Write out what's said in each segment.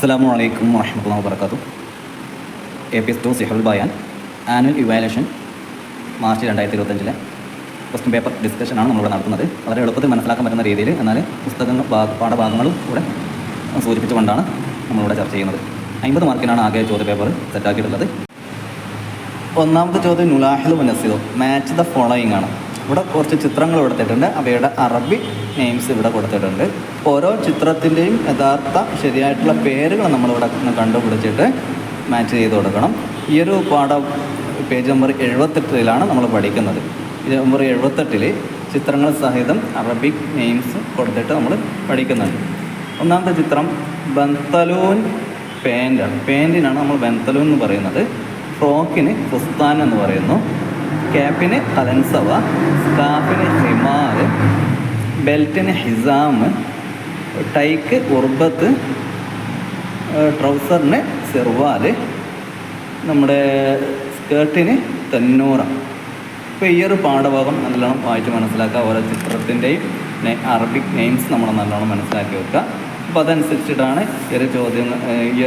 അസ്സലാമു അലൈക്കും വറഹ്മത്തുള്ളാഹി വബറകാതുഹു. APS2 സിഹുൽ ബയാൻ annual evaluation March 2025 question paper ഡിസ്കഷനാണ് നമ്മളിവിടെ നടത്തുന്നത്. വളരെ എളുപ്പത്തിൽ മനസ്സിലാക്കാൻ പറ്റുന്ന രീതിയിൽ, എന്നാൽ പുസ്തകങ്ങൾ പാഠഭാഗങ്ങളും കൂടെ സൂചിപ്പിച്ചുകൊണ്ടാണ് നമ്മളിവിടെ ചർച്ച ചെയ്യുന്നത്. 50 മാർക്കിനാണ് ആകെ ചോദ്യപേപ്പർ സെറ്റാക്കിയിട്ടുള്ളത്. ഒന്നാമത്തെ ചോദ്യം നുലാഹിദു വനസിദു മാച്ച് ദ ഫോളോയിങ് ആണ്. ഇവിടെ കുറച്ച് ചിത്രങ്ങൾ കൊടുത്തിട്ടുണ്ട്, അവയുടെ അറബി നെയിംസ് ഇവിടെ കൊടുത്തിട്ടുണ്ട്. ഓരോ ചിത്രത്തിൻ്റെയും യഥാർത്ഥ ശരിയായിട്ടുള്ള പേരുകൾ നമ്മളിവിടെ കണ്ടുപിടിച്ചിട്ട് മാച്ച് ചെയ്ത് കൊടുക്കണം. ഈ ഒരു പേജ് നമ്പർ 78 നമ്മൾ പഠിക്കുന്നത്. പേജ് നമ്പർ 78 ചിത്രങ്ങൾ സഹിതം അറബിക് നെയിംസ് കൊടുത്തിട്ട് നമ്മൾ പഠിക്കുന്നുണ്ട്. ഒന്നാമത്തെ ചിത്രം ബന്തലൂൻ പാൻ്റാണ്. പാൻറ്റിനാണ് നമ്മൾ ബന്തലൂൻ എന്ന് പറയുന്നത്. ഫ്രോക്കിന് ഫുസ്താൻ എന്ന് പറയുന്നു. ക്യാപ്പിന് കലൻസവ, സ്കാർഫിന് ഹിമാർ, ബെൽറ്റിന് ഹിസാം, ടൈക്ക് ഉർബത്ത്, ട്രൗസറിന് സിർവാൽ, നമ്മുടെ സ്കേർട്ടിന് തന്നൂറ. ഇപ്പോൾ ഈ ഒരു പാഠഭാഗം നല്ലോണം വായിച്ച് മനസ്സിലാക്കുക. ഓരോ ചിത്രത്തിൻ്റെയും അറബിക് നെയിംസ് നമ്മൾ നല്ലോണം മനസ്സിലാക്കി വെക്കുക. അപ്പോൾ അതനുസരിച്ചിട്ടാണ് ഈ ഒരു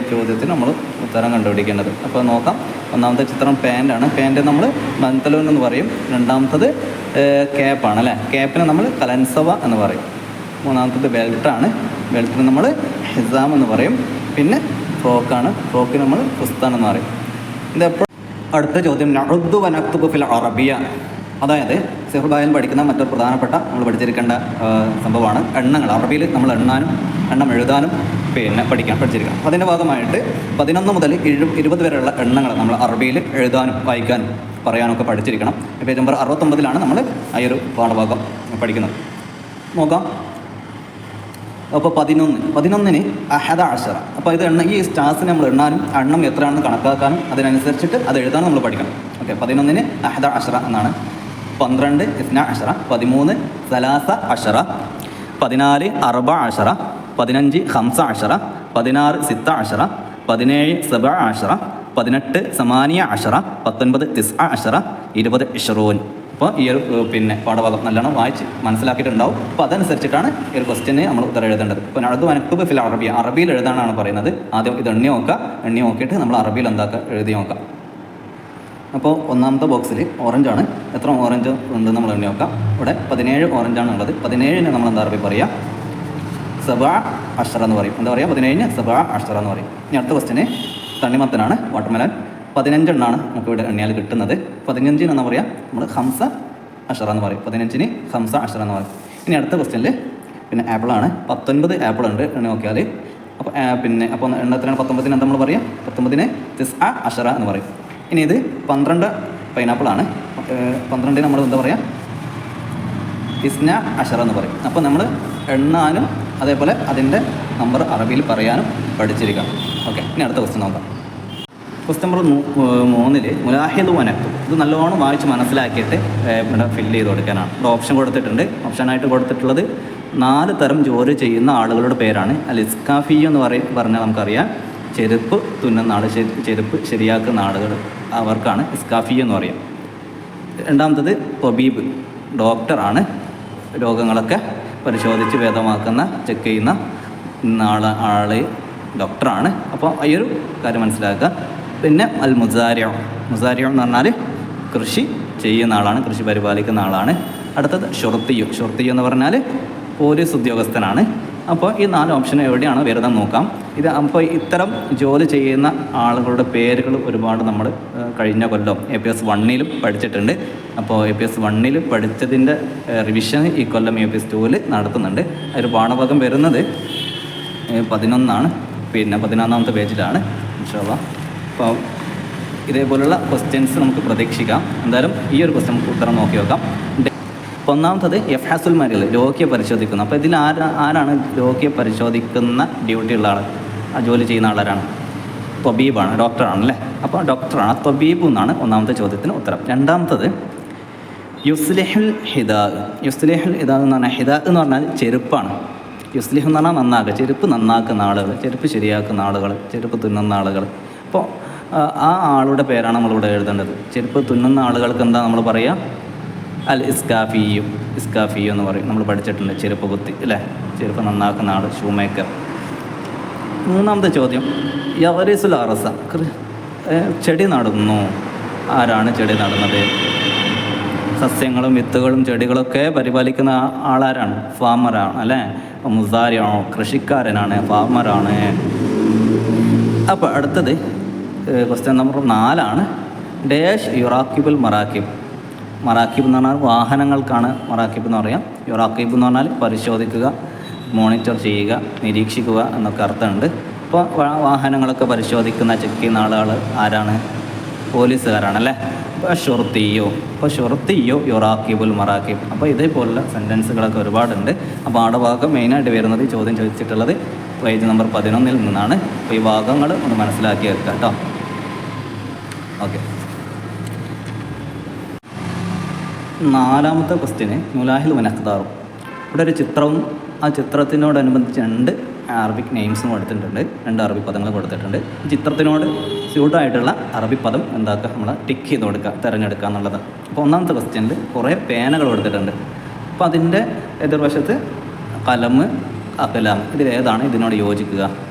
ചോദ്യത്തിന് നമ്മൾ ഉത്തരം കണ്ടുപിടിക്കേണ്ടത്. അപ്പോൾ നോക്കാം. ഒന്നാമത്തെ ചിത്രം പാൻ്റാണ്. പാൻറ്റ് നമ്മൾ ബന്തലൂൻ എന്ന് പറയും. രണ്ടാമത്തത് ക്യാപ്പാണ് അല്ലേ. ക്യാപ്പിന് നമ്മൾ കലൻസവ എന്ന് പറയും. മൂന്നാമത്തത് ബെൽറ്റാണ്. ബെൽറ്റിന് നമ്മൾ ഹിസാം എന്ന് പറയും. പിന്നെ ഫ്രോക്കാണ്. ഫ്രോക്കിന് നമ്മൾ ഫുസ്താൻ എന്ന് പറയും. ഇതെപ്പോൾ അടുത്ത ചോദ്യം നഅുദ്ദു വനക്തുബു ഫിൽ അറബിയ. അതായത് സിഹുൽ ബയാൻ പഠിക്കുന്ന മറ്റൊരു പ്രധാനപ്പെട്ട നമ്മൾ പഠിച്ചിരിക്കേണ്ട സംഭവമാണ് എണ്ണങ്ങൾ. അറബിയിൽ നമ്മൾ എണ്ണം എഴുതാനും പഠിച്ചിരിക്കണം. അതിൻ്റെ ഭാഗമായിട്ട് 11 മുതൽ 20 വരെയുള്ള എണ്ണങ്ങൾ നമ്മൾ അറബിയിൽ എഴുതാനും വായിക്കാനും പറയാനൊക്കെ പഠിച്ചിരിക്കണം. പേജ് നമ്പർ 69 നമ്മൾ ആ ഒരു പാഠഭാഗം പഠിക്കുന്നത്. നോക്കാം. അപ്പോൾ 11ന് അഹദ അഷറ. അപ്പോൾ ഇത് ഈ സ്റ്റാർസിനെ നമ്മൾ എണ്ണാനും എണ്ണം എത്രയാണെന്ന് കണക്കാക്കാനും അതിനനുസരിച്ചിട്ട് അത് എഴുതാനും നമ്മൾ പഠിക്കണം. ഓക്കെ. 11ന് അഹദ അഷറ എന്നാണ്. 12 ഇസ്ന അഷറ, 13 സലാസ അഷറ, 14 അർബ അഷറ, 15 ഹംസ അഷറ, 16 സിത്ത അഷറ, 17 സബ അഷറ, 18 സമാനിയ അഷറ, 19 തിസ്അ അഷറ, 20 ഇഷ്റൂൻ. അപ്പോൾ ഈ ഒരു പാഠഭാഗം നല്ലോണം വായിച്ച് മനസ്സിലാക്കിയിട്ടുണ്ടാവും. അപ്പോൾ അതനുസരിച്ചിട്ടാണ് ഈ ഒരു ക്വസ്റ്റ്യന് നമ്മൾ ഉത്തരം എഴുതേണ്ടത്. ഇപ്പോൾ നഅുദ്ദു വനക്തുബു ഫിൽ അറബിയ, അറബിയിൽ എഴുതാനാണ് പറയുന്നത്. ആദ്യം ഇത് എണ്ണി നോക്കിയിട്ട് നമ്മൾ അറബിയിൽ എഴുതി നോക്കാം. അപ്പോൾ ഒന്നാമത്തെ ബോക്സിൽ ഓറഞ്ചാണ്. എത്ര ഓറഞ്ച് ഉണ്ട് നമ്മൾ എണ്ണി നോക്കാം. ഇവിടെ 17 ഓറഞ്ചാണ് ഉള്ളത്. 17ന് നമ്മൾ എന്താ അറബി പറയുക? സബ അഷറ എന്ന് പറയും. എന്താ പറയുക? 17ന് സബ അഷറ എന്ന് പറയും. ഇനി അടുത്ത ക്വസ്റ്റ്യന് തണ്ണിമത്തനാണ്, വാട്ടർമെലൻ. 15 എണ്ണമാണ് നമുക്ക് ഇവിടെ എണ്ണിയാൽ കിട്ടുന്നത്. 15ന് എന്താ പറയുക? നമ്മൾ ഹംസ അഷറ എന്ന് പറയും. 15ന് ഹംസ അഷറ എന്ന് പറയും. ഇനി അടുത്ത ക്വസ്റ്റ്യനിൽ ആപ്പിളാണ്. 19 ആപ്പിൾ ഉണ്ട് എണ്ണി നോക്കിയാൽ. അപ്പോൾ എണ്ണത്തിനാണ് 19ന് എന്താ നമ്മൾ പറയുക? 19ന് തിസ്അ അഷറ എന്ന് പറയും. ഇനി ഇത് 12 പൈനാപ്പിളാണ്. 12ന് നമ്മൾ എന്താ പറയുക? ഇസ്ന അഷറ എന്ന് പറയും. അപ്പോൾ നമ്മൾ എണ്ണാനും അതേപോലെ അതിൻ്റെ നമ്പർ അറബിയിൽ പറയാനും പഠിച്ചിരിക്കണം. ഓക്കെ. ഇനി അടുത്ത ക്വസ്റ്റ്യൻ നോക്കാം. Question number 3 മുലാഹിദു വനക്തു. ഇത് നല്ലോണം വായിച്ച് മനസ്സിലാക്കിയിട്ട് ഇവിടെ ഫില്ല് ചെയ്ത് കൊടുക്കാനാണ്. ഇവിടെ ഓപ്ഷൻ കൊടുത്തിട്ടുണ്ട്. ഓപ്ഷനായിട്ട് കൊടുത്തിട്ടുള്ളത് 4 തരം ജോലി ചെയ്യുന്ന ആളുകളുടെ പേരാണ്. അൽ ഇസ്കാഫി എന്ന് പറഞ്ഞാൽ നമുക്കറിയാം ചെരുപ്പ് തുന്നുന്ന ആൾ, ചെരുപ്പ് ശരിയാക്കുന്ന ആളുകൾ, അവർക്കാണ് ഇസ്കാഫി എന്ന് പറയാം. രണ്ടാമത്തത് തൊബീബ്, ഡോക്ടറാണ്. രോഗങ്ങളൊക്കെ പരിശോധിച്ച് ഭേദമാക്കുന്ന ചെക്ക് ചെയ്യുന്ന ആൾ ഡോക്ടറാണ്. അപ്പോൾ ഈ ഒരു കാര്യം മനസ്സിലാക്കുക. പിന്നെ അൽ മുസാരിഉ എന്ന് പറഞ്ഞാൽ കൃഷി ചെയ്യുന്ന ആളാണ്, കൃഷി പരിപാലിക്കുന്ന ആളാണ്. അടുത്തത് ഷുർത്തിയു എന്ന് പറഞ്ഞാൽ പോലീസ് ഉദ്യോഗസ്ഥനാണ്. അപ്പോൾ ഈ 4 ഓപ്ഷൻ എവിടെയാണ് വരുന്നത് നോക്കാം. അപ്പോൾ ഇത്തരം ജോലി ചെയ്യുന്ന ആളുകളുടെ പേരുകൾ ഒരുപാട് നമ്മൾ കഴിഞ്ഞ കൊല്ലം APS 1 പഠിച്ചിട്ടുണ്ട്. അപ്പോൾ APS 1 പഠിച്ചതിൻ്റെ റിവിഷൻ ഈ കൊല്ലം APS 2 നടത്തുന്നുണ്ട്. ഒരു പാഠഭാഗം വരുന്നത് 11 പിന്നെ 11ാമത്തെ പേജിലാണ് ഇൻഷാ അല്ലാഹ്. അപ്പോൾ ഇതേപോലുള്ള ക്വസ്റ്റ്യൻസ് നമുക്ക് പ്രതീക്ഷിക്കാം. എന്തായാലും ഈ ഒരു ക്വസ്റ്റ്യൻ ഉത്തരം നോക്കി നോക്കാം. ഒന്നാമത്തത് യഫ്ഹസുൽ മരീൽ, രോഗിയെ പരിശോധിക്കുന്നു. അപ്പോൾ ഇതിൽ ആരാണ് രോഗിയെ പരിശോധിക്കുന്ന ഡ്യൂട്ടി ഉള്ള ആൾ, ആ ജോലി ചെയ്യുന്ന ആളാരാണ്? തൊബീബാണ്, ഡോക്ടറാണ് അല്ലേ. അപ്പോൾ ഡോക്ടറാണ്, തൊബീബ് എന്നാണ് ഒന്നാമത്തെ ചോദ്യത്തിന് ഉത്തരം. രണ്ടാമത്തത് യുസ്ലിഹുൽ ഹിദാ എന്ന് പറഞ്ഞാൽ ഹിദാ എന്ന് പറഞ്ഞാൽ ചെരുപ്പാണ്. യുസ്ലിഹ് എന്ന് പറഞ്ഞാൽ നന്നാക്കുക, ചെരുപ്പ് നന്നാക്കുന്ന ആളുകൾ, ചെരുപ്പ് ശരിയാക്കുന്ന ആളുകൾ, ചെരുപ്പ് തുന്നുന്ന ആളുകൾ. അപ്പോൾ ആ ആളുടെ പേരാണ് നമ്മളിവിടെ എഴുതേണ്ടത്. ചെരുപ്പ് തുന്നുന്ന ആളുകൾക്ക് എന്താ നമ്മൾ പറയുക? അൽ ഇസ്കാഫിയു എന്ന് പറയും. നമ്മൾ പഠിച്ചിട്ടുണ്ട് ചെരുപ്പ് കുത്തി അല്ലേ, ചെരുപ്പ് നന്നാക്കുന്ന ആൾ, ഷൂ മേക്കർ. മൂന്നാമത്തെ ചോദ്യം, യവരിസുൽ അറസ, ചെടി നടുന്നു. ആരാണ് ചെടി നടുന്നത്? സസ്യങ്ങളും വിത്തുകളും ചെടികളൊക്കെ പരിപാലിക്കുന്ന ആളാരാണ്? ഫാമറാണ് അല്ലേ? മുസാരിയാണോ? കൃഷിക്കാരനാണ്, ഫാമറാണ്. അപ്പോൾ അടുത്തത് ക്വസ്റ്റ്യൻ നമ്പർ 4 ഡാഷ് യുറാക്കിബുൽ മറാക്കിബ്. മറാക്കിബ് എന്ന് പറഞ്ഞാൽ വാഹനങ്ങൾക്കാണ് മറാക്കിബ് എന്ന് പറയാം. യുറാക്കിബ് എന്ന് പറഞ്ഞാൽ പരിശോധിക്കുക, മോണിറ്റർ ചെയ്യുക, നിരീക്ഷിക്കുക എന്നൊക്കെ അർത്ഥമുണ്ട്. ഇപ്പോൾ വാഹനങ്ങളൊക്കെ പരിശോധിക്കുന്ന, ചെക്ക് ചെയ്യുന്ന ആളുകൾ ആരാണ്? പോലീസുകാരാണല്ലേ. അപ്പോൾ ഷുർത്തിയോ യുറാക്കിബുൽ മറാക്കിബ്. അപ്പോൾ ഇതേപോലുള്ള സെൻറ്റൻസുകളൊക്കെ ഒരുപാടുണ്ട്. അപ്പോൾ പാഠഭാഗം മെയിനായിട്ട് വരുന്നത് ചോദ്യം ചോദിച്ചിട്ടുള്ളത് പേജ് നമ്പർ 11 നിന്നാണ്. അപ്പോൾ ഈ ഭാഗങ്ങൾ ഒന്ന് മനസ്സിലാക്കി വെക്കുക കേട്ടോ. ഓക്കെ, 4ാമത്തെ ക്വസ്റ്റ്യന് മുലാഹിൽ വനഖ്താറും. ഇവിടെ ഒരു ചിത്രവും ആ ചിത്രത്തിനോടനുബന്ധിച്ച് 2 അറബിക് നെയിംസും കൊടുത്തിട്ടുണ്ട്, 2 അറബി പദങ്ങൾ കൊടുത്തിട്ടുണ്ട്. ചിത്രത്തിനോട് സ്യൂട്ടായിട്ടുള്ള അറബി പദം എന്താക്കുക, നമ്മൾ ടിക്ക് ചെയ്ത് കൊടുക്കുക, തിരഞ്ഞെടുക്കുക എന്നുള്ളത്. അപ്പോൾ 1ാമത്തെ ക്വസ്റ്റ്യനിൽ കുറേ പേനകൾ കൊടുത്തിട്ടുണ്ട്. അപ്പോൾ അതിൻ്റെ എതിർവശത്ത് കലം, അഖലാം, ഇതിലേതാണ് ഇതിനോട് യോജിക്കുക?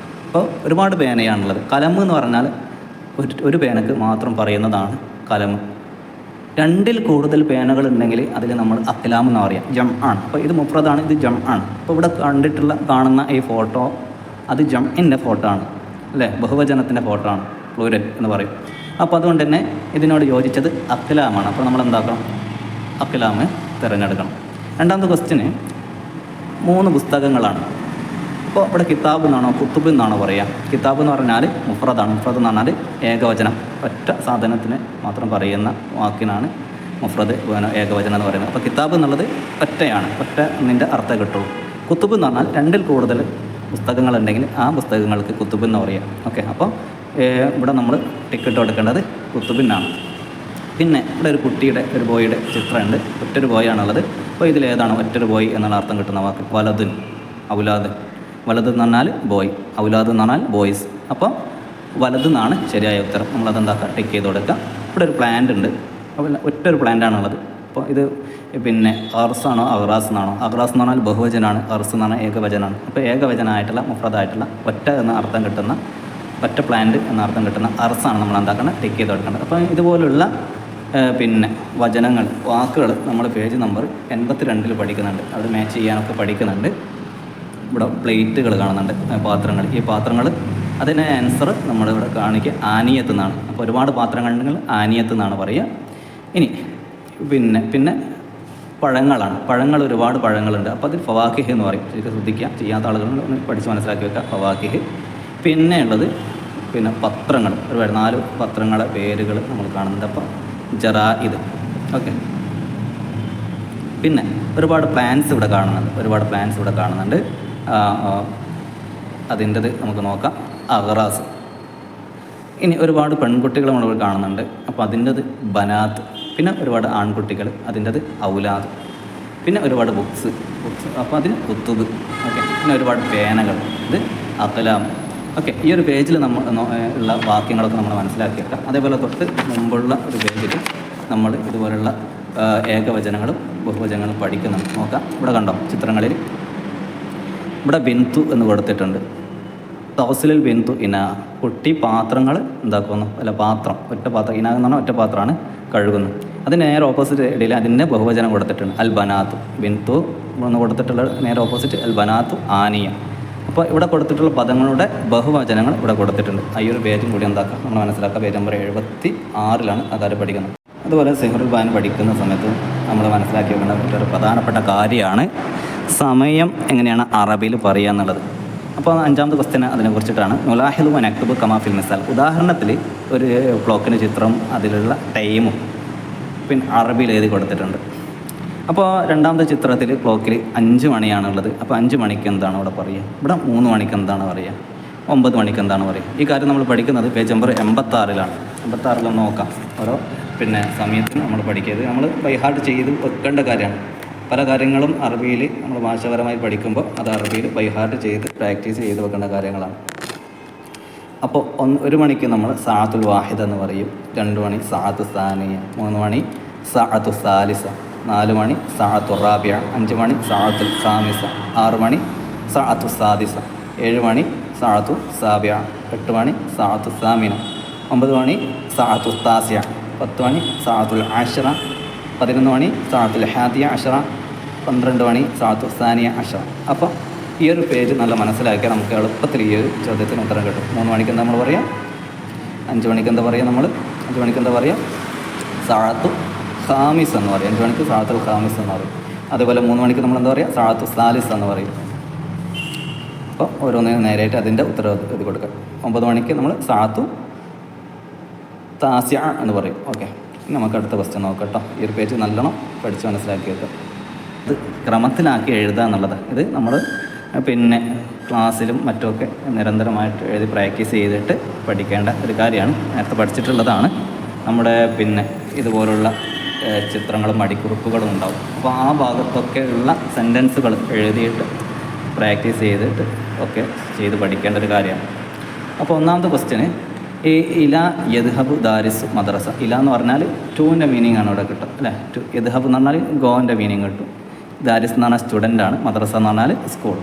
അപ്പോൾ ഒരുപാട് പേനയാണുള്ളത്. കലം എന്ന് പറഞ്ഞാൽ ഒരു പേനക്ക് മാത്രം പറയുന്നതാണ് കലം. 2ൽ കൂടുതൽ പേനകൾ ഉണ്ടെങ്കിൽ അതിൽ നമ്മൾ അഖലാം എന്ന് പറയാം, ജം ആണ്. അപ്പോൾ ഇത് മുഫ്രദാണ്, ഇത് ജം ആണ്. അപ്പോൾ ഇവിടെ കാണുന്ന ഈ ഫോട്ടോ അത് ജംഇൻ്റെ ഫോട്ടോ ആണ് അല്ലേ, ബഹുവചനത്തിൻ്റെ ഫോട്ടോ ആണ്, പ്ലൂരൽ എന്ന് പറയും. അപ്പോൾ അതുകൊണ്ട് തന്നെ ഇതിനോട് യോജിച്ചത് അഖലാമാണ്. അപ്പോൾ നമ്മൾ എന്താക്കണം? അഖലാം തിരഞ്ഞെടുക്കണം. 2ാമത്തെ ക്വസ്റ്റ്യന് 3 പുസ്തകങ്ങളാണ്. അപ്പോൾ ഇവിടെ കിതാബ് എന്നാണോ കുത്തുബ് എന്നാണോ പറയുക? കിതാബ് എന്ന് പറഞ്ഞാൽ മുഫ്രദാണ്. മുഫ്രദ് എന്ന് പറഞ്ഞാൽ ഏകവചനം, ഒറ്റ സാധനത്തിന് മാത്രം പറയുന്ന വാക്കിനാണ് മുഫ്രദ് ഏകവചനം എന്ന് പറയുന്നത്. അപ്പോൾ കിതാബ് എന്നുള്ളത് ഒറ്റയാണ്, ഒറ്റ എന്നിൻ്റെ അർത്ഥം കിട്ടുള്ളൂ. കുത്തുബ് എന്ന് പറഞ്ഞാൽ 2ൽ കൂടുതൽ പുസ്തകങ്ങളുണ്ടെങ്കിൽ ആ പുസ്തകങ്ങൾക്ക് കുത്തുബ് എന്ന് പറയുക. ഓക്കെ, അപ്പോൾ ഇവിടെ നമ്മൾ ടിക്കറ്റ് കൊടുക്കേണ്ടത് കുത്തുബിനാണ്. പിന്നെ ഇവിടെ ഒരു കുട്ടിയുടെ, ഒരു ബോയുടെ ചിത്രമുണ്ട്. ഒറ്റൊരു ബോയാണുള്ളത്. അപ്പോൾ ഇതിലേതാണ് ഒറ്റൊരു ബോയ് എന്നുള്ള അർത്ഥം കിട്ടുന്ന വാക്ക്? വലതുൻ, ഔലാദ്. വലത് എന്ന് പറഞ്ഞാൽ ബോയ്, ഔലാദ് എന്ന് പറഞ്ഞാൽ ബോയ്സ്. അപ്പോൾ വലത് എന്നാണ് ശരിയായ ഉത്തരം. നമ്മളതെന്താക്കുക, ടിക്ക് ചെയ്ത് കൊടുക്കുക. ഇവിടെ ഒരു പ്ലാന്റ് ഉണ്ട്. അപ്പോൾ ഒറ്റൊരു പ്ലാന്റാണുള്ളത്. അപ്പോൾ ഇത് പിന്നെ അർസാണോ അഗ്രാസ് എന്നാണോ? അഗ്രാസ് എന്ന് പറഞ്ഞാൽ ബഹുവചനാണ്, അർസ് എന്ന് പറഞ്ഞാൽ ഏകവചനാണ്. അപ്പോൾ ഏകവചനമായിട്ടുള്ള മുഫ്രദായിട്ടുള്ള ഒറ്റ എന്ന അർത്ഥം കിട്ടുന്ന, ഒറ്റ പ്ലാന്റ് എന്ന അർത്ഥം കിട്ടുന്ന അർസാണ് നമ്മൾ എന്താക്കുന്നത്, ടിക്ക് ചെയ്ത് കൊടുക്കേണ്ടത്. അപ്പോൾ ഇതുപോലുള്ള പിന്നെ വചനങ്ങൾ, വാക്കുകൾ നമ്മൾ പേജ് നമ്പർ 82 പഠിക്കുന്നുണ്ട്. അത് മാച്ച് ചെയ്യാനൊക്കെ പഠിക്കുന്നുണ്ട്. ഇവിടെ പ്ലേറ്റുകൾ കാണുന്നുണ്ട്, പാത്രങ്ങൾ. ഈ പാത്രങ്ങൾ അതിന് ആൻസർ നമ്മളിവിടെ കാണിക്കുക ആനിയത്ത് എന്നാണ്. അപ്പോൾ ഒരുപാട് പാത്രങ്ങളുണ്ടെങ്കിൽ ആനിയത്ത് എന്നാണ് പറയുക. ഇനി പിന്നെ പഴങ്ങളാണ്. പഴങ്ങൾ ഒരുപാട് പഴങ്ങളുണ്ട്. അപ്പോൾ അത് ഫവാക്കിഹ് എന്ന് പറയും. ശരിക്കും ശ്രദ്ധിക്കുക, ചെയ്യാത്ത ആളുകൾ ഒന്ന് പഠിച്ച് മനസ്സിലാക്കി വെക്കുക, ഫവാക്കിഹ്. പിന്നെ ഉള്ളത് പത്രങ്ങൾ, ഒരുപാട് 4 പത്രങ്ങളുടെ പേരുകൾ നമ്മൾ കാണുന്നുണ്ട്. അപ്പോൾ ജറാഇദ്. ഓക്കെ, പിന്നെ ഒരുപാട് പ്ലാന്റ്സ് ഇവിടെ കാണുന്നുണ്ട്. അതിൻ്റെത് നമുക്ക് നോക്കാം, അഗ്റാസ്. ഇനി ഒരുപാട് പെൺകുട്ടികൾ നമ്മൾ കാണുന്നുണ്ട്. അപ്പോൾ അതിൻ്റെത് ബനാത്ത്. പിന്നെ ഒരുപാട് ആൺകുട്ടികൾ, അതിൻ്റെത് ഔലാദ്. പിന്നെ ഒരുപാട് ബുക്സ്. അപ്പോൾ അതിന് കുത്തുബ്. ഓക്കെ, പിന്നെ ഒരുപാട് പേനകൾ, ഇത് അഖലാം. ഓക്കെ, ഈ ഒരു പേജിൽ നമ്മൾ ഉള്ള വാക്യങ്ങളൊക്കെ നമ്മൾ മനസ്സിലാക്കി വെക്കാം. അതേപോലെ തൊട്ട് മുമ്പുള്ള ഒരു പേജിൽ നമ്മൾ ഇതുപോലുള്ള ഏകവചനങ്ങളും ബഹുവചനങ്ങളും പഠിക്കുന്നുണ്ട്. നോക്കാം, ഇവിടെ കണ്ടോ ചിത്രങ്ങളിൽ. ഇവിടെ ബിന്തു എന്ന് കൊടുത്തിട്ടുണ്ട്. തൗസിലിൽ ബിന്തു ഇന, കുട്ടി പാത്രങ്ങൾ എന്താക്കുന്നു, അല്ല പാത്രം, ഒറ്റ പാത്രം. ഇന എന്ന് പറഞ്ഞാൽ ഒറ്റ പാത്രമാണ്, കഴുകുന്നു. അതിന് നേരെ ഓപ്പോസിറ്റ് ഇടയിൽ അതിൻ്റെ ബഹുവചനം കൊടുത്തിട്ടുണ്ട്, അൽ ബനാത്തു. ബിന്തു എന്ന് കൊടുത്തിട്ടുള്ള നേരെ ഓപ്പോസിറ്റ് അൽ ബനാത്തു ആനിയ. അപ്പോൾ ഇവിടെ കൊടുത്തിട്ടുള്ള പദങ്ങളുടെ ബഹുവചനങ്ങൾ ഇവിടെ കൊടുത്തിട്ടുണ്ട്. ഈ ഒരു പേജും കൂടി എന്താക്കാം, നമ്മൾ മനസ്സിലാക്കുക. പേജ് നമ്പർ 76 ആ കാര്യം പഠിക്കുന്നത്. അതുപോലെ സിഹറുൽ ബയാൻ പഠിക്കുന്ന സമയത്ത് നമ്മൾ മനസ്സിലാക്കി വെക്കേണ്ട മറ്റൊരു പ്രധാനപ്പെട്ട കാര്യമാണ് സമയം എങ്ങനെയാണ് അറബിയിൽ പറയുക എന്നുള്ളത്. അപ്പോൾ 5ാമത്തെ ക്വസ്റ്റ്യൻ അതിനെക്കുറിച്ചിട്ടാണ്. മുലാഹിദു വനക്തുബ് കമാഫിൽ മിസാൽ. ഉദാഹരണത്തിൽ ഒരു ക്ലോക്കിന് ചിത്രം, അതിലുള്ള ടൈമും പിന്നെ അറബിയിൽ എഴുതി കൊടുത്തിട്ടുണ്ട്. അപ്പോൾ 2ാമത്തെ ചിത്രത്തിൽ ക്ലോക്കിൽ 5 മണിയാണുള്ളത്. അപ്പോൾ 5 മണിക്ക് എന്താണ് ഇവിടെ പറയുക? ഇവിടെ 3 മണിക്ക് എന്താണ് പറയുക? 9 മണിക്ക് എന്താണ് പറയുക? ഈ കാര്യം നമ്മൾ പഠിക്കുന്നത് പേജ് നമ്പർ 86 86 നോക്കാം. ഓരോ സമയത്തിന് നമ്മൾ പഠിക്കുന്നത് നമ്മൾ ബൈഹാർട്ട് ചെയ്ത് വെക്കേണ്ട കാര്യമാണ്. പല കാര്യങ്ങളും അറബിയിൽ നമ്മൾ ഭാഷാപരമായി പഠിക്കുമ്പോൾ അത് അറബിയിൽ ബൈഹാർട്ട് ചെയ്ത് പ്രാക്ടീസ് ചെയ്ത് വെക്കേണ്ട കാര്യങ്ങളാണ്. അപ്പോൾ 1 മണിക്ക് നമ്മൾ സാഅത്തുൽ വാഹിദ എന്ന് പറയും. 2 മണി സാഅത്തു സാനിയ, 3 മണി സാഅത്തു സാലിസ, 4 മണി സാഅത്തു റാബിയ, 5 മണി സാഅത്തുൽ ഖാമിസ, 6 മണി സാഅത്തു സാദിസ, 7 മണി സാഅത്തു സാബിയ. 8 മണി സാഅത്തു സാമിന. 9 മണി സാഅത്തു താസിയ. 10 മണി സാഅത്തുൽ ആശറ. 11 മണി സാഅത്തുൽ ഹാദിയ അഷറ. 12 മണി സാഅത്തു സാനിയ അഷറ. അപ്പോൾ ഈ ഒരു പേജ് നല്ല മനസ്സിലാക്കിയാൽ നമുക്ക് എളുപ്പത്തിൽ ഈ ഒരു ചോദ്യത്തിന് ഉത്തരം കിട്ടും. 3 മണിക്ക് എന്താ നമ്മൾ പറയാം? 5 മണിക്ക് എന്താ പറയുക? 5 മണിക്ക് എന്താ പറയുക? സാഅത്തു ഖാമിസ് എന്ന് പറയും. 5 മണിക്ക് സാഅത്തുൽ ഖാമിസ് എന്ന് പറയും. അതുപോലെ 3 മണിക്ക് നമ്മൾ എന്താ പറയുക? സാഅത്തു സാലിസ് എന്ന് പറയും. അപ്പോൾ ഓരോന്നിനും നേരായിട്ട് അതിൻ്റെ ഉത്തരം എഴുതി കൊടുക്കുക. 9 മണിക്ക് നമ്മൾ സാഅത്തു താസിയ എന്ന് പറയും. ഓക്കെ, നമുക്ക് അടുത്ത ക്വസ്റ്റ്യൻ നോക്കാം കേട്ടോ. ഈ ഒരു പേജ് നല്ലോണം പഠിച്ച് മനസ്സിലാക്കി വെക്കുക. ഇത് ക്രമത്തിലാക്കി എഴുതുക എന്നുള്ളത് ഇത് നമ്മൾ പിന്നെ ക്ലാസ്സിലും മറ്റുമൊക്കെ നിരന്തരമായിട്ട് എഴുതി പ്രാക്ടീസ് ചെയ്തിട്ട് പഠിക്കേണ്ട ഒരു കാര്യമാണ്. നേരത്തെ പഠിച്ചിട്ടുള്ളതാണ്. നമ്മുടെ പിന്നെ ഇതുപോലുള്ള ചിത്രങ്ങളും മടിക്കുറിപ്പുകളും ഉണ്ടാവും. അപ്പോൾ ആ ഭാഗത്തൊക്കെ ഉള്ള സെൻറ്റൻസുകൾ എഴുതിയിട്ട് പ്രാക്ടീസ് ചെയ്തിട്ട് ഒക്കെ ചെയ്ത് പഠിക്കേണ്ട ഒരു കാര്യമാണ്. അപ്പോൾ ഒന്നാമത്തെ ക്വസ്റ്റ്യന് ഈ ഇല യദ്ഹബു ദാരിസ് മദ്രസ. ഇല എന്ന് പറഞ്ഞാൽ ടൂവിൻ്റെ മീനിങ് ആണ് ഇവിടെ കിട്ടും അല്ലേ. യദ്ഹബ് എന്ന് പറഞ്ഞാൽ ഗോൻ്റെ മീനിങ് കിട്ടും. ദാരിസ് എന്ന് പറഞ്ഞാൽ സ്റ്റുഡൻ്റാണ്. മദ്രസ എന്ന് പറഞ്ഞാൽ സ്കൂൾ,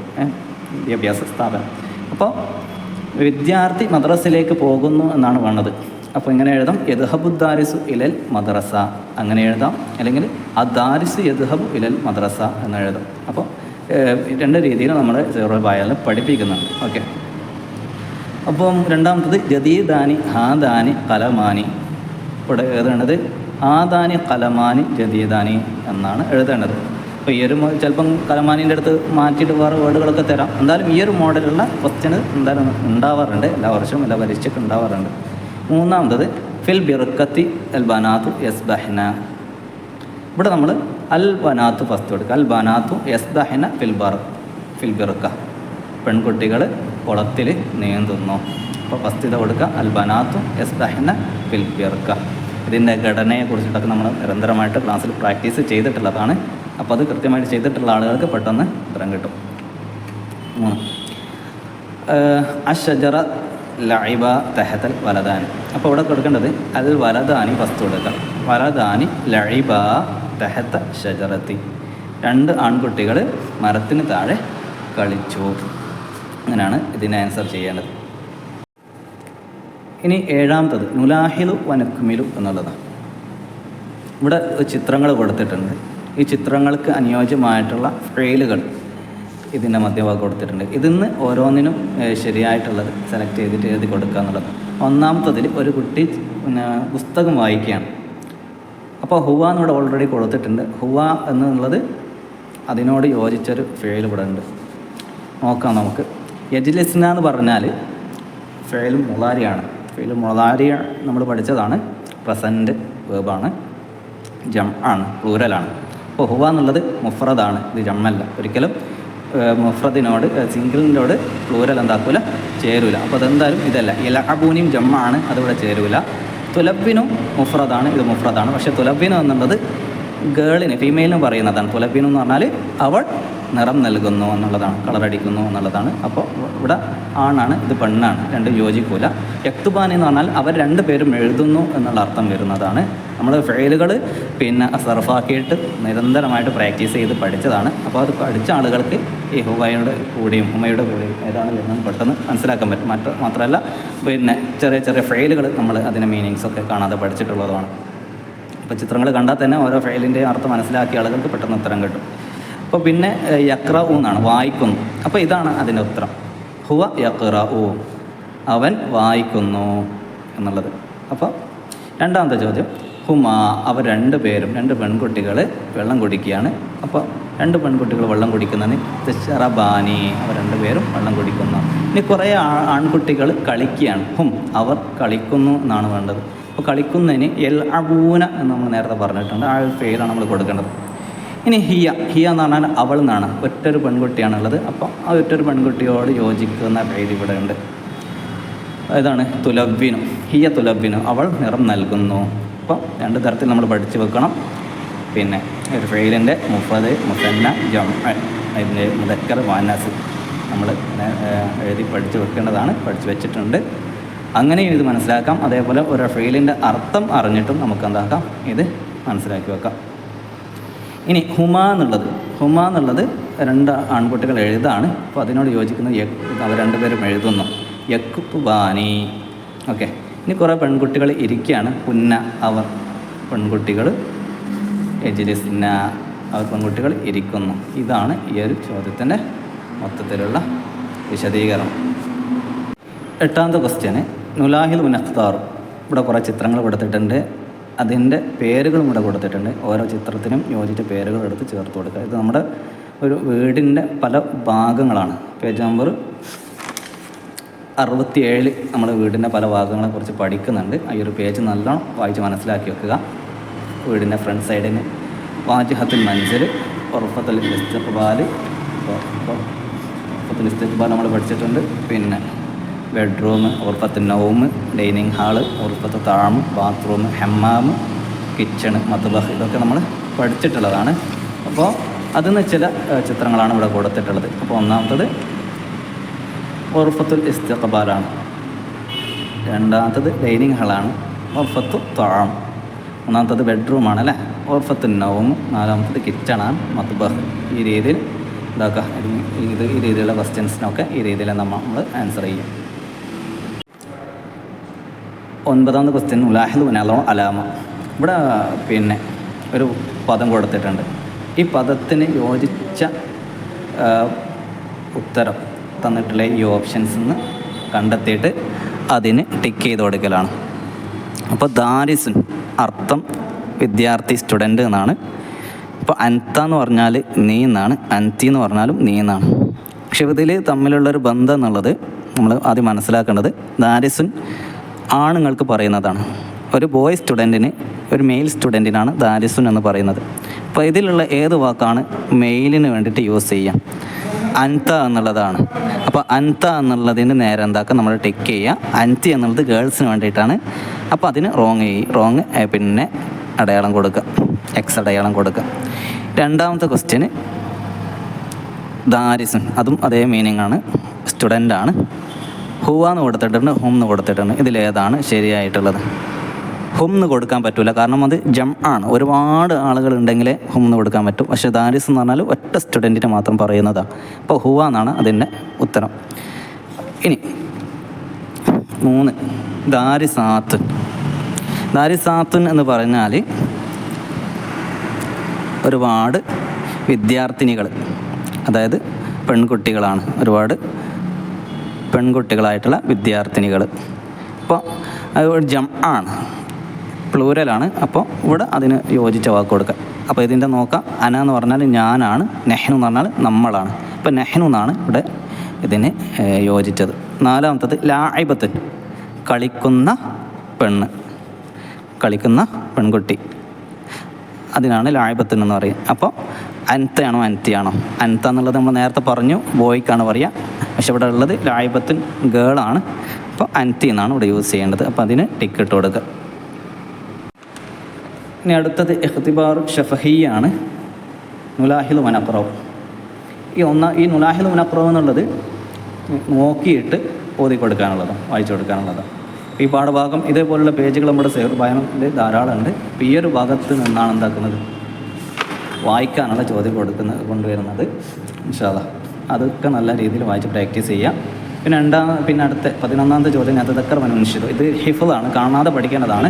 വിദ്യാഭ്യാസ സ്ഥാപനം. അപ്പോൾ വിദ്യാർത്ഥി മദ്രസയിലേക്ക് പോകുന്നു എന്നാണ് വേണ്ടത്. അപ്പോൾ ഇങ്ങനെ എഴുതാം, യദ്ഹബു ദാരിസു ഇലൽ മദ്രസ അങ്ങനെ എഴുതാം. അല്ലെങ്കിൽ അദാരിസു യദ്ഹബു ഇലൽ മദ്രസ എന്ന് എഴുതാം. അപ്പോൾ 2 രീതിയിൽ നമ്മൾ സീറോ ബായാലും പഠിപ്പിക്കുന്നുണ്ട്. ഓക്കെ, അപ്പം രണ്ടാമത്തത് ജദീദാനി ഹാദാനി കലമാനി. ഇവിടെ എഴുതേണ്ടത് ആദാനി കലമാനി ജദീദാനി എന്നാണ് എഴുതേണ്ടത്. അപ്പോൾ ഈ ഒരു ചിലപ്പം കലമാനിൻ്റെ അടുത്ത് മാറ്റിയിട്ട് വേറെ വേർഡുകളൊക്കെ തരാം. എന്തായാലും ഈ ഒരു മോഡലുള്ള ക്വസ്റ്റ്യൻ എന്തായാലും ഉണ്ടാവാറുണ്ട്, എല്ലാ വർഷവും എല്ലാ പരീക്ഷയ്ക്ക് ഉണ്ടാവാറുണ്ട്. മൂന്നാമത്തത് ഫിൽ ബിർക്കത്തി അൽ ബനാത്തു യസ്ബഹ്ന. ഇവിടെ നമ്മൾ അൽ ബനാത്തു ഫസ്റ്റ് കൊടുക്കുക. അൽ ബനാത്തു യസ്ബഹ്ന ഫിൽ ബിർക്ക. പെൺകുട്ടികൾ കുളത്തിൽ നീന്തുന്നു. അപ്പോൾ ഫസ്റ്റ് ഇത് കൊടുക്കുക, അൽ ബനാത്തു യസ്ബഹ്ന ഫിൽ ബിർക്ക. ഇതിൻ്റെ ഘടനയെക്കുറിച്ചിട്ടൊക്കെ നമ്മൾ നിരന്തരമായിട്ട് ക്ലാസ്സിൽ പ്രാക്ടീസ് ചെയ്തിട്ടുള്ളതാണ്. അപ്പോൾ അത് കൃത്യമായിട്ട് ചെയ്തിട്ടുള്ള ആളുകൾക്ക് പെട്ടെന്ന് ഉത്തരം കിട്ടും. 3 അഷ്ജറ ലൈബ തഹത്തൽ വലദാനി. അപ്പോൾ ഇവിടെ കൊടുക്കേണ്ടത് അൽ വലദാനി ഫസ്റ്റ് കൊടുക്കുക. വലദാനി ലൈബ തഹത്ത ഷജറത്തി. 2 ആൺകുട്ടികൾ മരത്തിന് താഴെ കളിച്ചു. അങ്ങനെയാണ് ഇതിൻ്റെ ആൻസർ ചെയ്യേണ്ടത്. ഇനി 7ാമത്തത് നുലാഹിലു വനക്കുമിലു എന്നുള്ളതാണ്. ഇവിടെ ചിത്രങ്ങൾ കൊടുത്തിട്ടുണ്ട്. ഈ ചിത്രങ്ങൾക്ക് അനുയോജ്യമായിട്ടുള്ള ഫെയിലുകൾ ഇതിൻ്റെ മധ്യഭാഗം കൊടുത്തിട്ടുണ്ട്. ഇതിന്ന് ഓരോന്നിനും ശരിയായിട്ടുള്ളത് സെലക്ട് ചെയ്തിട്ട് എഴുതി കൊടുക്കുക എന്നുള്ളത്. ഒന്നാമത്തതിൽ ഒരു കുട്ടി പുസ്തകം വായിക്കുകയാണ്. അപ്പോൾ ഹുവ എന്നിവിടെ ഓൾറെഡി കൊടുത്തിട്ടുണ്ട്. ഹുവ എന്നുള്ളത് അതിനോട് യോജിച്ചൊരു ഫെയിൽ ഇവിടെ ഉണ്ട്. നോക്കാം നമുക്ക്. യജ്ലിസ്ന എന്ന് പറഞ്ഞാൽ ഫെയിൽ മുളാരിയാണ്. ഫെയിൽ മുളാരി നമ്മൾ പഠിച്ചതാണ്. പ്രസൻറ്റ് വേർബാണ്, ജം ആണ്, പ്ലൂരലാണ്. അപ്പോൾ ഹുവ എന്നുള്ളത് മുഫ്രദാണ്, ഇത് ജമ്മല്ല. ഒരിക്കലും മുഫ്രദിനോട് സിംഗിളിനോട് പ്ലൂരൽ എന്താക്കൂല, ചേരൂല. അപ്പോൾ അതെന്തായാലും ഇതല്ല. ഇലഅബൂനിയും ജമ്മാണ്, അതിവിടെ ചേരൂല. തുലബിനും മുഫ്രദാണ്, ഇത് മുഫ്രദാണ്. പക്ഷേ തുലബിനു എന്നുള്ളത് ഗേളിന്, ഫീമെയിലിനും പറയുന്നതാണ്. തുലബിനു എന്ന് പറഞ്ഞാൽ അവൾ നിറം നൽകുന്നു എന്നുള്ളതാണ്, കളറടിക്കുന്നു എന്നുള്ളതാണ്. അപ്പോൾ ഇവിടെ ആണാണ്, ഇത് പെണ്ണാണ്, രണ്ടും യോജിക്കൂല. യക്തുബാൻ എന്ന് പറഞ്ഞാൽ അവർ 2 പേരും എഴുതുന്നു എന്നുള്ള അർത്ഥം വരുന്നതാണ്. നമ്മൾ ഫെയിലുകൾ പിന്നെ സർഫാക്കിയിട്ട് നിരന്തരമായിട്ട് പ്രാക്ടീസ് ചെയ്ത് പഠിച്ചതാണ്. അപ്പോൾ അത് പഠിച്ച ആളുകൾക്ക് ഈ ഹുവയുടെ കൂടെയും ഹുമയുടെ കൂടെയും ഏതാണ് വരുന്നത് പെട്ടെന്ന് മനസ്സിലാക്കാൻ പറ്റും. മാത്രമല്ല പിന്നെ ചെറിയ ചെറിയ ഫെയിലുകൾ നമ്മൾ അതിൻ്റെ മീനിങ്സൊക്കെ കാണാതെ പഠിച്ചിട്ടുള്ളതാണ്. അപ്പോൾ ചിത്രങ്ങൾ കണ്ടാൽ തന്നെ ഓരോ ഫെയിലിൻ്റെ അർത്ഥം മനസ്സിലാക്കിയ ആളുകൾക്ക് പെട്ടെന്ന് ഉത്തരം കിട്ടും. അപ്പോൾ പിന്നെ യക്റഉ എന്നാണ്, വായിക്കുന്നു. അപ്പോൾ ഇതാണ് അതിൻ്റെ ഉത്തരം. ഹുവ യക്റഉ, അവൻ വായിക്കുന്നു എന്നുള്ളത്. അപ്പോൾ 2ാമത്തെ ചോദ്യം, ഹുമ അവർ 2 പേരും 2 പെൺകുട്ടികൾ വെള്ളം കുടിക്കുകയാണ്. അപ്പോൾ 2 പെൺകുട്ടികൾ വെള്ളം കുടിക്കുന്നതിന് തശ്റബാനി, അവർ 2 പേരും വെള്ളം കുടിക്കുന്നു. ഇനി കുറേ ആൺകുട്ടികൾ കളിക്കുകയാണ്. ഹും അവർ കളിക്കുന്നു എന്നാണ് വേണ്ടത്. അപ്പോൾ കളിക്കുന്നതിന് എൽ അബൂന എന്ന് നമ്മൾ നേരത്തെ പറഞ്ഞിട്ടുണ്ട്. ആ പേരാണ് നമ്മൾ കൊടുക്കേണ്ടത്. ഇനി ഹിയ എന്ന് പറഞ്ഞാൽ അവൾ എന്നാണ്, ഒറ്റൊരു പെൺകുട്ടിയാണുള്ളത്. അപ്പോൾ ആ ഒറ്റൊരു പെൺകുട്ടിയോട് യോജിക്കുന്ന പേര് ഇവിടെ ഉണ്ട്. ഇതാണ് തുലബിനു. ഹിയ തുലബിനു, അവൾ നിറം നൽകുന്നു. അപ്പോൾ 2 തരത്തിൽ നമ്മൾ പഠിച്ചു വെക്കണം. പിന്നെ ഒരു ഫെയിലിൻ്റെ മുഫ്രദ്, മുസന്ന, ജംഅ, അതിൻ്റെ മുദക്കർ, മുഅന്നസ് നമ്മൾ എഴുതി പഠിച്ചു വെക്കേണ്ടതാണ്. പഠിച്ചു വെച്ചിട്ടുണ്ട്. അങ്ങനെയും ഇത് മനസ്സിലാക്കാം. അതേപോലെ ഒരു ഫെയിലിൻ്റെ അർത്ഥം അറിഞ്ഞിട്ടും നമുക്ക് എന്താക്കാം, ഇത് മനസ്സിലാക്കി വെക്കാം. ഇനി ഹുമ എന്നുള്ളത് രണ്ട് ആൺകുട്ടികൾ എഴുതാണ്. അപ്പോൾ അതിനോട് യോജിക്കുന്ന അവർ രണ്ടുപേരും എഴുതുന്നു യക്തുബാനി. ഓക്കെ, ഇനി കുറേ പെൺകുട്ടികൾ ഇരിക്കുകയാണ്. പുന്ന അവർ പെൺകുട്ടികൾ, എജിലിസ്ന അവർ പെൺകുട്ടികൾ ഇരിക്കുന്നു. ഇതാണ് ഈ ഒരു ചോദ്യത്തിൻ്റെ മൊത്തത്തിലുള്ള വിശദീകരണം. 8ാമത്തെ ക്വസ്റ്റ്യന് നുലാഹിൽ മുനഖ്താർ. ഇവിടെ കുറേ ചിത്രങ്ങൾ കൊടുത്തിട്ടുണ്ട്, അതിൻ്റെ പേരുകളും ഇവിടെ കൊടുത്തിട്ടുണ്ട്. ഓരോ ചിത്രത്തിനും യോജിച്ച പേരുകൾ എടുത്ത് ചേർത്ത് കൊടുക്കുക. ഇത് നമ്മുടെ ഒരു വീടിൻ്റെ പല ഭാഗങ്ങളാണ്. പേജ് നമ്പർ 67 നമ്മൾ വീടിൻ്റെ പല ഭാഗങ്ങളെക്കുറിച്ച് പഠിക്കുന്നുണ്ട്. ഈ ഒരു പേജ് നല്ലോണം വായിച്ച് മനസ്സിലാക്കി വെക്കുക. വീടിൻ്റെ ഫ്രണ്ട് സൈഡിന് വാജിഹത്തുൽ മൻസിൽ, ഉർഫത്തുൽ ഇസ്തിഖ്ബാൽ, ഉർഫത്തുൽ ഇസ്തിഖ്ബാൽ നമ്മൾ പഠിച്ചിട്ടുണ്ട്. പിന്നെ ബെഡ്റൂം, ഉർഫത്തുൽ നൗം, ഡൈനിങ് ഹാള്, ഉർഫത്ത് താം, ബാത്റൂം, ഹമ്മാം, കിച്ചൺ, മത്ബഖ്, ഇതൊക്കെ നമ്മൾ പഠിച്ചിട്ടുള്ളതാണ്. അപ്പോൾ അതിൽ നിന്ന് ചില ചിത്രങ്ങളാണ് ഇവിടെ കൊടുത്തിട്ടുള്ളത്. അപ്പോൾ ഒന്നാമത്തത് ഉർഫത്തുൽ ഇസ്തിഖ്ബാലാണ്, രണ്ടാമത്തത് ഡൈനിങ് ഹാളാണ്, ഉർഫത്തു താം, മൂന്നാമത്തത് ബെഡ്റൂമാണ് അല്ലേ, ഉർഫത്തുൽ നൗം, നാലാമത്തത് കിച്ചണാണ്, മത്ബഖ്. ഈ രീതിയിൽ ഇതാക്കുക. ഈ രീതിയിലുള്ള ക്വസ്റ്റ്യൻസിനൊക്കെ ഈ രീതിയിൽ നമ്മൾ ആൻസർ ചെയ്യും. 9ാമത്തെ ക്വസ്റ്റ്യൻ നുലാഹിൽ മുനഖ്താർ അലാമ. ഇവിടെ പിന്നെ ഒരു പദം കൊടുത്തിട്ടുണ്ട്. ഈ പദത്തിന് യോജിച്ച ഉത്തരം തന്നിട്ടുള്ള ഈ ഓപ്ഷൻസിൽ നിന്ന് കണ്ടെത്തിയിട്ട് അതിന് ടിക്ക് ചെയ്ത് കൊടുക്കലാണ്. അപ്പോൾ ദാരിസുൻ അർത്ഥം വിദ്യാർത്ഥി, സ്റ്റുഡൻ്റ് എന്നാണ്. ഇപ്പോൾ അൻത എന്ന് പറഞ്ഞാൽ നീ എന്നാണ്, അൻതി എന്ന് പറഞ്ഞാലും നീ എന്നാണ്. പക്ഷെ ഇതിൽ തമ്മിലുള്ളൊരു ബന്ധം എന്നുള്ളത് നമ്മൾ ആദ്യം മനസ്സിലാക്കേണ്ടത്, ദാരിസുൻ ആണുങ്ങൾക്ക് പറയുന്നതാണ്. ഒരു ബോയ് സ്റ്റുഡൻറ്റിന്, ഒരു മെയിൽ സ്റ്റുഡൻറ്റിനാണ് ദാരിസുൻ എന്ന് പറയുന്നത്. അപ്പോൾ ഇതിലുള്ള ഏത് വാക്കാണ് മെയിലിന് വേണ്ടിയിട്ട് യൂസ് ചെയ്യാം? അൻത എന്നുള്ളതാണ്. അപ്പോൾ അൻത എന്നുള്ളതിന് നേരെ എന്താക്കുക, നമ്മൾ ടിക്ക് ചെയ്യുക. അൻതി എന്നുള്ളത് ഗേൾസിന് വേണ്ടിയിട്ടാണ്. അപ്പോൾ അതിന് റോങ് പിന്നെ അടയാളം കൊടുക്കുക, എക്സ് അടയാളം കൊടുക്കുക. 2ാമത്തെ ക്വസ്റ്റ്യന് ദാരിസുൻ, അതും അതേ മീനിങ് ആണ്, സ്റ്റുഡൻ്റാണ്. ഹുവ എന്ന് കൊടുത്തിട്ടുണ്ട്, ഹും എന്ന് കൊടുത്തിട്ടുണ്ട്. ഇതിലേതാണ് ശരിയായിട്ടുള്ളത്? ഹും എന്ന് കൊടുക്കാൻ പറ്റില്ല, കാരണം അത് ജം ആണ്. ഒരുപാട് ആളുകൾ ഉണ്ടെങ്കിലേ ഹും എന്ന് കൊടുക്കാൻ പറ്റും. പക്ഷേ ദാരിസ് എന്ന് പറഞ്ഞാൽ ഒറ്റ സ്റ്റുഡൻറ്റിനെ മാത്രം പറയുന്നതാണ്. അപ്പോൾ ഹുവ എന്നാണ് അതിൻ്റെ ഉത്തരം. ഇനി 3 ദാരിസാത്തുൻ. ദാരിസാത്തുൻ എന്ന് പറഞ്ഞാൽ ഒരുപാട് വിദ്യാർത്ഥിനികൾ, അതായത് പെൺകുട്ടികളാണ്, ഒരുപാട് പെൺകുട്ടികളായിട്ടുള്ള വിദ്യാർത്ഥിനികൾ. അപ്പോൾ അത് ജം ആണ്, പ്ലൂരലാണ്. അപ്പോൾ ഇവിടെ അതിന് യോജിച്ച വാക്ക് കൊടുക്കുക. അപ്പോൾ ഇതിൻ്റെ നോക്കാം, അന എന്ന് പറഞ്ഞാൽ ഞാനാണ്, നെഹ്നു എന്ന് പറഞ്ഞാൽ നമ്മളാണ്. അപ്പോൾ നെഹ്നു എന്നാണ് ഇവിടെ ഇതിന് യോജിച്ചത്. 4ാമത്തത് ലാഇബത്തുൻ, കളിക്കുന്ന പെണ്ണ്, കളിക്കുന്ന പെൺകുട്ടി, അതിനാണ് ലാഇബത്തുൻ എന്ന് പറയുക. അപ്പോൾ അൻതയാണോ അൻതിയാണോ? അൻത എന്നുള്ളത് നമ്മൾ നേരത്തെ പറഞ്ഞു, ബോയ്ക്കാണ് പറയുക. പക്ഷെ ഇവിടെ ഉള്ളത് ലാഇബത്തുൻ ഗേളാണ്. അപ്പോൾ അൻതി എന്നാണ് ഇവിടെ യൂസ് ചെയ്യേണ്ടത്. അപ്പോൾ അതിന് ടിക്ക് ഇട്ട് കൊടുക്കുക. ഇനി അടുത്തത് ഇഖ്തിബാർ ഷഫഹിയാണ്, നുലാഹിൽ മുനഖ്റവ്. ഈ നുലാഹിൽ മുനഖ്റവ് എന്നുള്ളത് നോക്കിയിട്ട് ഓതി കൊടുക്കാനുള്ളതാണ്, വായിച്ചു കൊടുക്കാനുള്ളതാണ്. ഈ പാഠഭാഗം ഇതേപോലുള്ള പേജുകൾ നമ്മുടെ സേർ ബയാനിൽ ധാരാളമുണ്ട്. അപ്പോൾ ഈ ഒരു ഭാഗത്ത് നിന്നാണ് എന്താക്കുന്നത്, വായിക്കാനുള്ള ചോദ്യം കൊണ്ടുവരുന്നത്. ഇൻഷാ അല്ലാഹ് അതൊക്കെ നല്ല രീതിയിൽ വായിച്ച് പ്രാക്ടീസ് ചെയ്യാം. പിന്നെ അടുത്ത 11ാമത്തെ ചോദ്യം അതക്കർ മനുഷ്യതോ. ഇത് ഹിഫ്ളാണ്, കാണാതെ പഠിക്കേണ്ടതാണ്.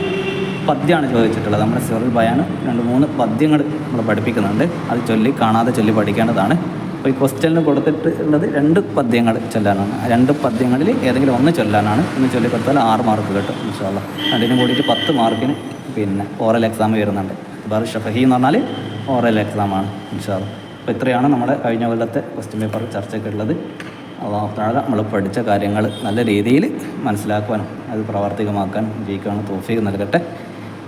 പദ്യമാണ് ചോദിച്ചിട്ടുള്ളത്. നമ്മുടെ സൂറത്തുൽ ബയാൻ 2-3 പദ്യങ്ങൾ നമ്മൾ പഠിപ്പിക്കുന്നുണ്ട്. അത് കാണാതെ ചൊല്ലി പഠിക്കേണ്ടതാണ്. അപ്പോൾ ഈ ക്വസ്റ്റ്യനിൽ കൊടുത്തിട്ടുള്ളത് 2 പദ്യങ്ങൾ ചൊല്ലാനാണ്. 2 പദ്യങ്ങളിൽ ഏതെങ്കിലും ഒന്ന് ചൊല്ലാനാണ്. ഒന്ന് ചൊല്ലിക്കൊടുത്താൽ 6 മാർക്ക് കിട്ടും ഇൻഷാ അല്ലാഹ്. അതിന് കൂടിയിട്ട് 10 മാർക്കിന് പിന്നെ ഓറൽ എക്സാം വരുന്നുണ്ട്. ഇഖ്തിബാർ ഷഫഹി എന്ന് പറഞ്ഞാൽ ഓറൽ എക്സാമാണ് ഇൻഷാ അല്ലാഹ്. അപ്പോൾ ഇത്രയാണ് നമ്മുടെ കഴിഞ്ഞ കൊല്ലത്തെ ക്വസ്റ്റ്യൻ പേപ്പർ ചർച്ചയ്ക്കുള്ളത്. അല്ലാഹു തആല നമ്മൾ പഠിച്ച കാര്യങ്ങൾ നല്ല രീതിയിൽ മനസ്സിലാക്കുവാനും അത് പ്രാവർത്തികമാക്കാൻ വിജയിക്കാനും തൗഫീഖ് നൽകട്ടെ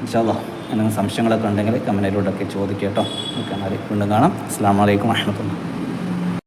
ഇൻഷാ അല്ലാഹ്. എന്തെങ്കിലും സംശയങ്ങളൊക്കെ ഉണ്ടെങ്കിൽ കമൻറ്റിലൂടെയൊക്കെ ചോദിക്കുക കേട്ടോ. ഓക്കെ, എന്നാൽ വീണ്ടും കാണാം. അസ്സലാമു അലൈക്കും വറഹ്മത്തുള്ളാഹി.